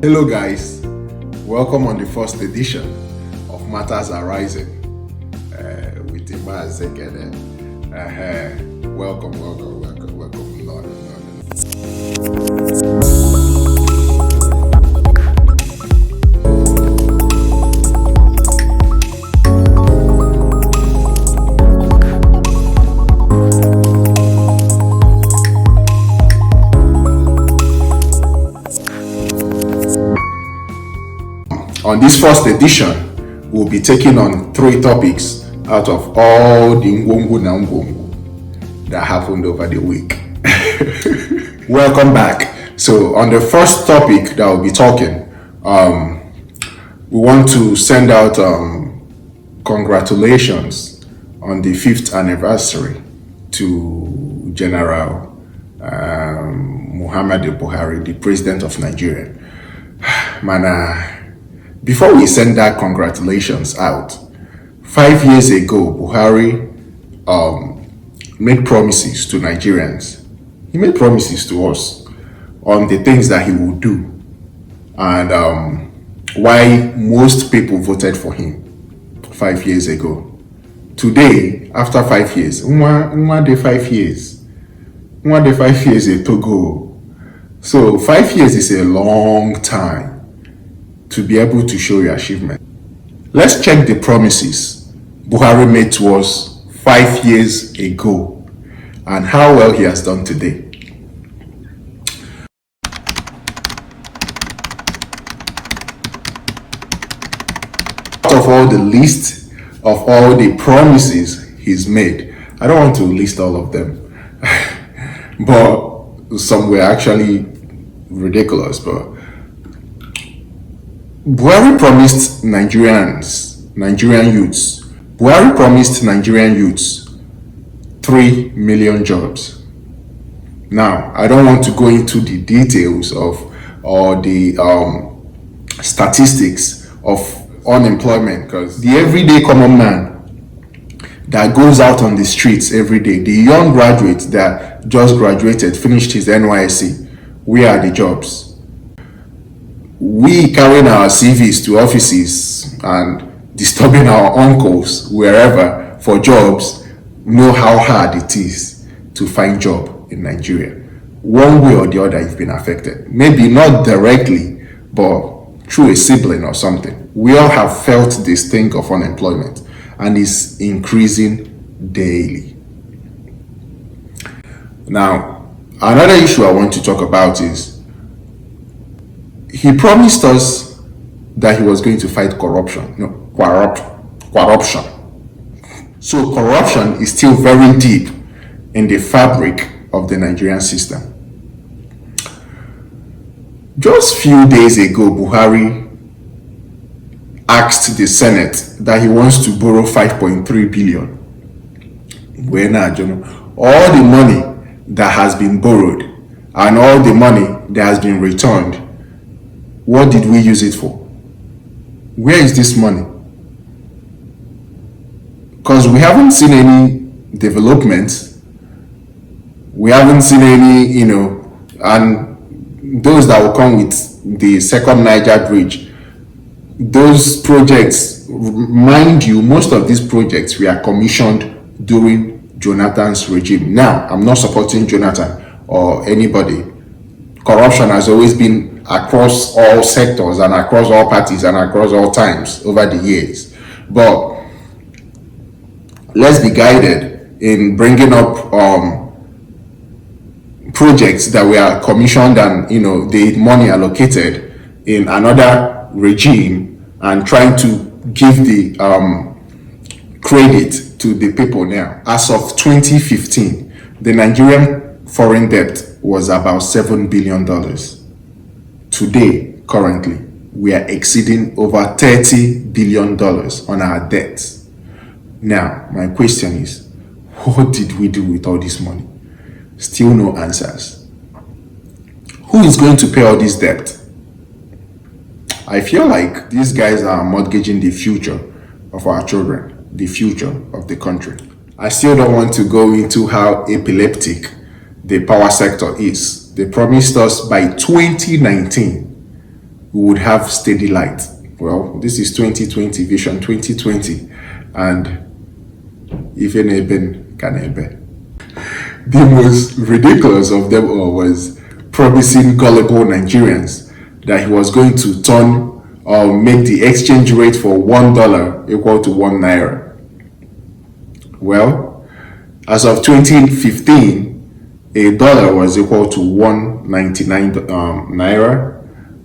Hello guys, welcome on the first edition of Matters Arising with Ima Zekede. Welcome. On this first edition, we'll be taking on 3 topics out of all the ngwongwo na ngwongwo that happened over the week. Welcome back. So on the first topic that we'll be talking, we want to send out congratulations on the 5th anniversary to General Muhammadu Buhari, the President of Nigeria. Before we send that congratulations out, 5 years ago, Buhari made promises to Nigerians. He made promises to us on the things that he would do and why most people voted for him 5 years ago. Today, after 5 years, the 5 years to go. So 5 years is a long time to be able to show your achievement. Let's check the promises Buhari made to us 5 years ago and how well he has done today. Out of all the list of all the promises he's made, I don't want to list all of them, but some were actually ridiculous. But Buhari promised Nigerian youths 3 million jobs. Now, I don't want to go into the details of or the statistics of unemployment, because the everyday common man that goes out on the streets every day, the young graduate that just graduated, finished his NYSC, where are the jobs? We carrying our CVs to offices and disturbing our uncles wherever for jobs know how hard it is to find job in Nigeria. One way or the other, you've been affected. Maybe not directly, but through a sibling or something. We all have felt this thing of unemployment, and it's increasing daily. Now, another issue I want to talk about is he promised us that he was going to fight corruption. Corruption. So corruption is still very deep in the fabric of the Nigerian system. Just few days ago, Buhari asked the Senate that he wants to borrow 5.3 billion. All the money that has been borrowed and all the money that has been returned, what did we use it for? Where is this money? Because we haven't seen any development. We haven't seen any, and those that will come with the second Niger bridge, those projects, mind you, most of these projects were commissioned during Jonathan's regime. Now, I'm not supporting Jonathan or anybody. Corruption has always been across all sectors and across all parties and across all times over the years. But let's be guided in bringing up projects that were commissioned and the money allocated in another regime and trying to give the credit to the people now. As of 2015, the Nigerian foreign debt was about $7 billion. Today, currently, we are exceeding over $30 billion on our debts. Now, my question is, what did we do with all this money? Still no answers. Who is going to pay all this debt? I feel like these guys are mortgaging the future of our children, the future of the country. I still don't want to go into how epileptic the power sector is. They promised us by 2019 we would have steady light. Well, this is 2020, Vision 2020, and even Eben can Eben. The most ridiculous of them all was promising gullible Nigerians that he was going to turn or make the exchange rate for $1 equal to 1 Naira. Well, as of 2015, a dollar was equal to 199 Naira,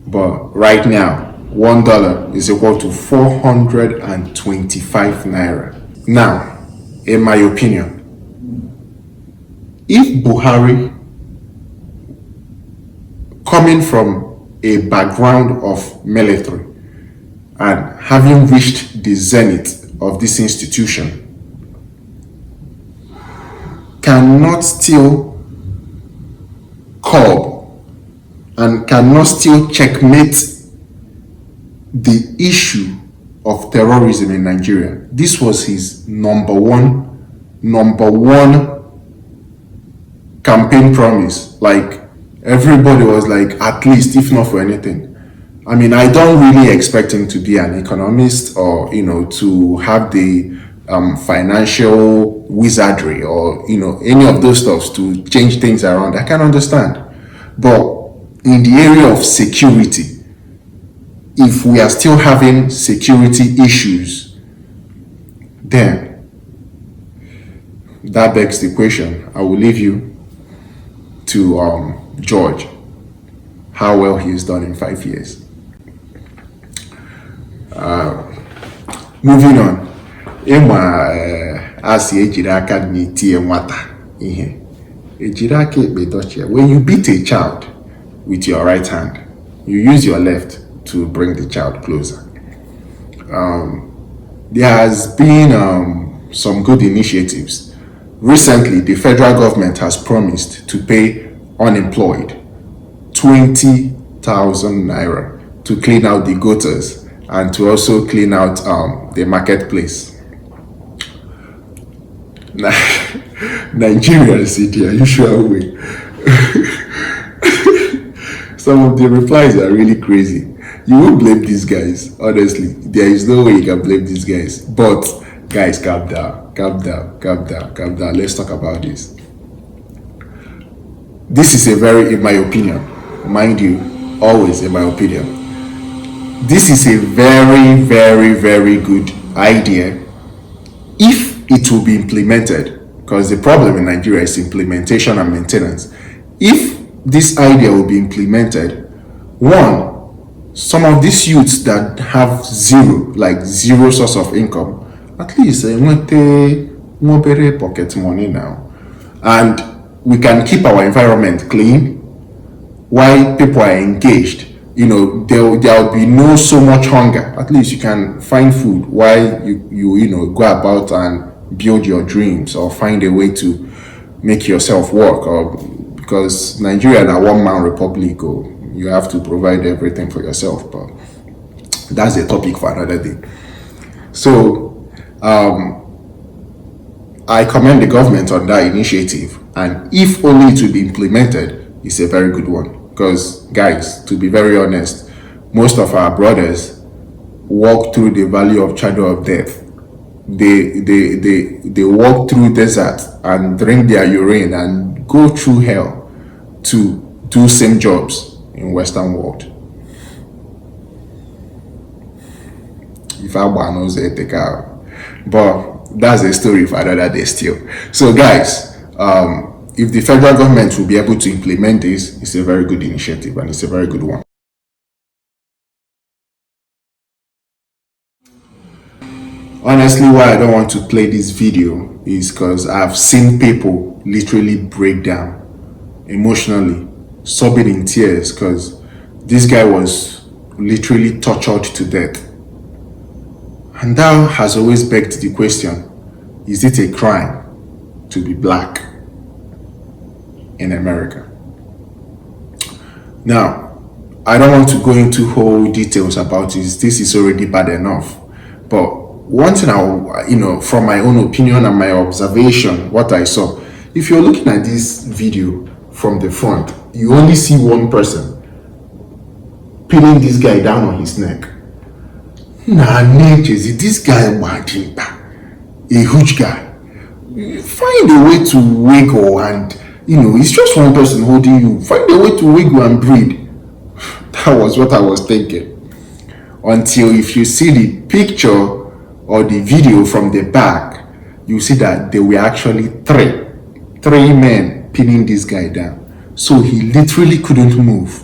but right now, $1 is equal to 425 Naira. Now, in my opinion, if Buhari, coming from a background of military and having reached the zenith of this institution, cannot still curb and cannot still checkmate the issue of terrorism in Nigeria, this was his number one campaign promise. Like, everybody was like, at least, if not for anything. I mean, I don't really expect him to be an economist or, to have the financial wizardry or, any of those stuffs to change things around. I can understand. But in the area of security, if we are still having security issues, then that begs the question. I will leave you to George, how well he has done in 5 years. Moving on. When you beat a child with your right hand, you use your left to bring the child closer. There has been some good initiatives. Recently, the federal government has promised to pay unemployed 20,000 Naira to clean out the gutters and to also clean out the marketplace. Nigerians in the usual way. Some of the replies are really crazy. You won't blame these guys, honestly. There is no way you can blame these guys. But guys, calm down. Let's talk about this. This is in my opinion, mind you, always in my opinion, this is a very good idea if it will be implemented, because the problem in Nigeria is implementation and maintenance. If this idea will be implemented, one, some of these youths that have zero source of income, at least more pocket money now, and we can keep our environment clean while people are engaged. There will be no so much hunger. At least you can find food while you go about and build your dreams or find a way to make yourself work. Or because Nigeria is a one-man republic, you have to provide everything for yourself. But that's a topic for another day. So I commend the government on that initiative, and if only it will be implemented, it's a very good one. Because guys, to be very honest, most of our brothers walk through the valley of shadow of death. They walk through desert and drink their urine and go through hell to do same jobs in Western world. If I knows it, take out. But that's a story for another day still. So guys, if the federal government will be able to implement this, it's a very good initiative and it's a very good one. Honestly, why I don't want to play this video is because I've seen people literally break down emotionally, sobbing in tears, because this guy was literally tortured to death. And that has always begged the question, is it a crime to be black in America? Now, I don't want to go into whole details about this. This is already bad enough. But one thing from my own opinion and my observation, what I saw, if you're looking at this video from the front, you only see one person pinning this guy down on his neck. Nah, natures, this guy Wadimba, a huge guy. Find a way to wiggle, and it's just one person holding you. Find a way to wiggle and breathe. That was what I was thinking. Until if you see the picture or the video from the back, you see that there were actually three men pinning this guy down. So he literally couldn't move.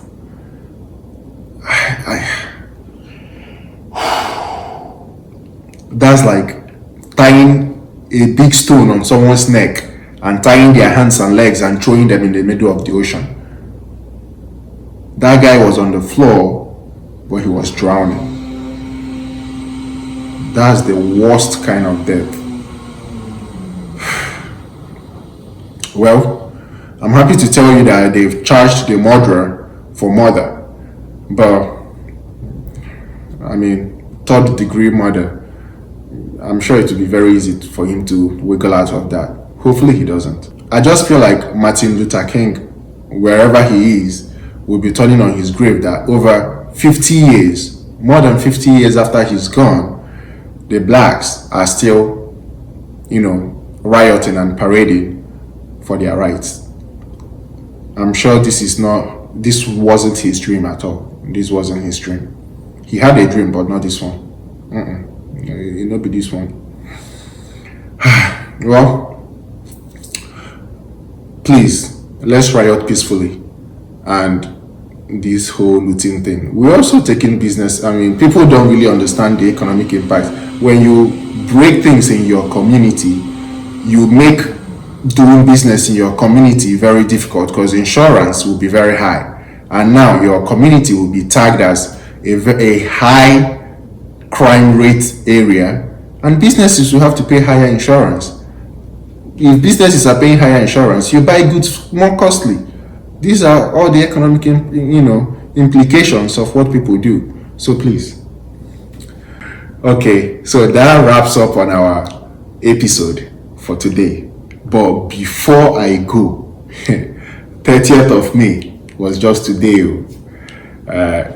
That's like tying a big stone on someone's neck and tying their hands and legs and throwing them in the middle of the ocean. That guy was on the floor, but he was drowning. That's the worst kind of death. Well, I'm happy to tell you that they've charged the murderer for murder. But, third degree murder. I'm sure it will be very easy for him to wiggle out of that. Hopefully he doesn't. I just feel like Martin Luther King, wherever he is, will be turning on his grave that over 50 years, more than 50 years after he's gone, the blacks are still, rioting and parading for their rights. I'm sure this wasn't his dream at all. This wasn't his dream. He had a dream, but not this one. It not be this one. Well, please, let's riot peacefully. And this whole looting thing, we're also taking business. People don't really understand the economic impact. When you break things in your community, you make doing business in your community very difficult because insurance will be very high, and now your community will be tagged as a high crime rate area, and businesses will have to pay higher insurance. If businesses are paying higher insurance, you buy goods more costly. These are all the economic implications of what people do. So please. Okay, so that wraps up on our episode for today. But before I go, 30th of May was just today.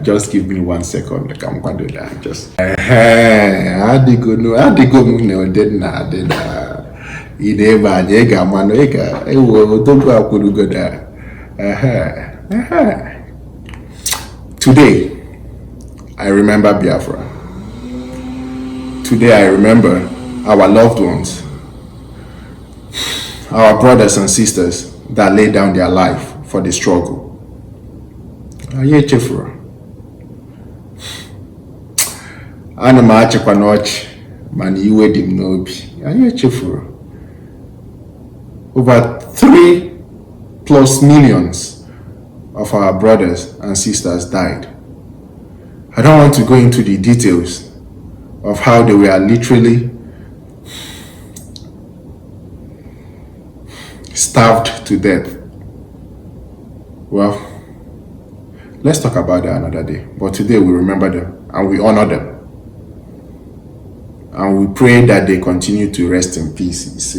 Just give me 1 second. Like I'm going to do that. Just. I Today, I remember Biafra. Today, I remember our loved ones, our brothers and sisters that laid down their life for the struggle. Aye chefura. Ana ma achekwa n'ọchị mana iwe dị m n'obi. Aye chefura. Over 3+ millions of our brothers and sisters died. I don't want to go into the details of how they were literally starved to death. Well, let's talk about that another day. But today we remember them and we honor them. And we pray that they continue to rest in peace.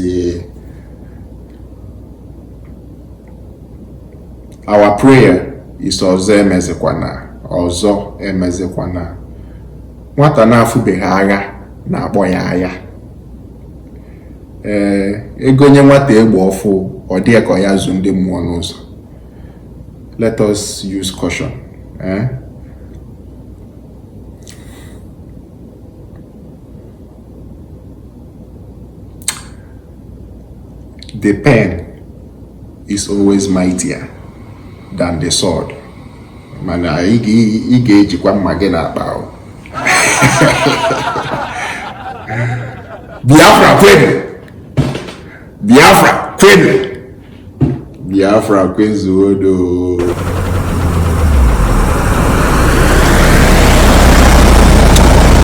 Our prayer is Ozo emezekwana. Ozo emezekwana. Nwata na-afụbeghị agha na-akpọ ya agha. Ego nye nwata egbe ọfụ ọ dị ka ya zụ ndị mmụọ n'ụzọ. Let us use caution. The pen is always mightier than the sword. Mana ị ga-ejikwa mma gị na-akpa. Biafra kwenu. Biafra kwenu. Biafra kwezuodo.